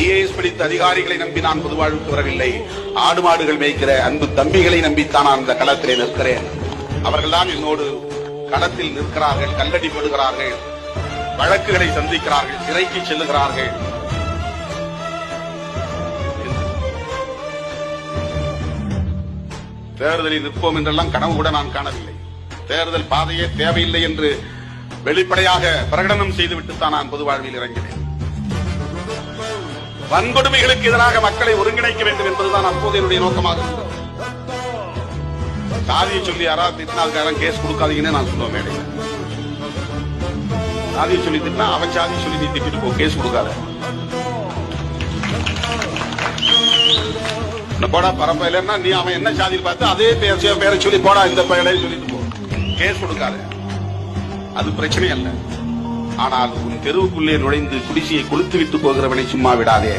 IAS படித்த அதிகாரிகளை நம்பி நான் பொதுவாழ்வுக்கு வரவில்லை. ஆடு மாடுகள் மேய்க்கிற அன்பு தம்பிகளை நம்பித்தான் நான் இந்த களத்திலே நிற்கிறேன். அவர்கள்தான் என்னோடு களத்தில் நிற்கிறார்கள், கல்லடிப்படுகிறார்கள், வழக்குகளை சந்திக்கிறார்கள், சிறைக்கு செல்லுகிறார்கள். தேர்தலில் நிற்போம் என்றெல்லாம் கனவு கூட நான் காணவில்லை. தேர்தல் பாதையே தேவையில்லை என்று வெளிப்படையாக பிரகடனம் செய்துவிட்டுத்தான் நான் பொது வாழ்வில் இறங்கினேன். வன்கொடுமைகளுக்கு எதிராக மக்களை ஒருங்கிணைக்க வேண்டும் என்பதுதான் அப்போது என்னுடைய நோக்கமாக இருந்தது. சாதியை சொல்லி யாராவது திட்டினாலும் கேஸ் கொடுக்காதீங்கன்னு நான் சொல்லுவேன் மேடையில். சாதியை சொல்லி திட்டினா அவன் சாதியை சொல்லி நீ திட்டிட்டு போ, கேஸ் கொடுக்காத. போடா பரப்ப இல்லைன்னா நீ அவன் என்ன சாதியில் பார்த்து அதே பேரை சொல்லி போடா இந்த பெயரை சொல்லிட்டு போ, கேஸ் கொடுக்காத. அது பிரச்சனை அல்ல. ஆனால் உன் தெருவுக்குள்ளே நுழைந்து குடிசையை கொளுத்து விட்டு போகிறவனை சும்மா விடாதே.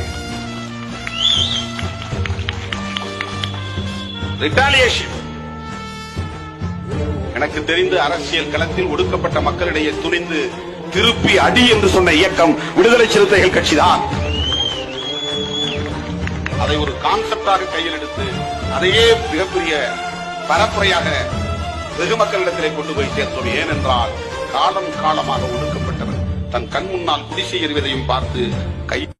ரிட்டாலியேஷன். எனக்கு தெரிந்து அரசியல் களத்தில் ஒடுக்கப்பட்ட மக்களிடையே துணிந்து திருப்பி அடி என்று சொன்ன இயக்கம் விடுதலை சிறுத்தைகள் கட்சிதான். அதை ஒரு கான்செப்டாக கையில் எடுத்து அதையே மிகப்பெரிய பரப்புரையாக வெகு மக்களிடத்திலே கொண்டு போய் சேர்த்தோம். ஏனென்றால் காலம் காலமாக ஒடுக்கப்பட்டவர் தன் கண் முன்னால் குடிசை எறிவதையும் பார்த்து கை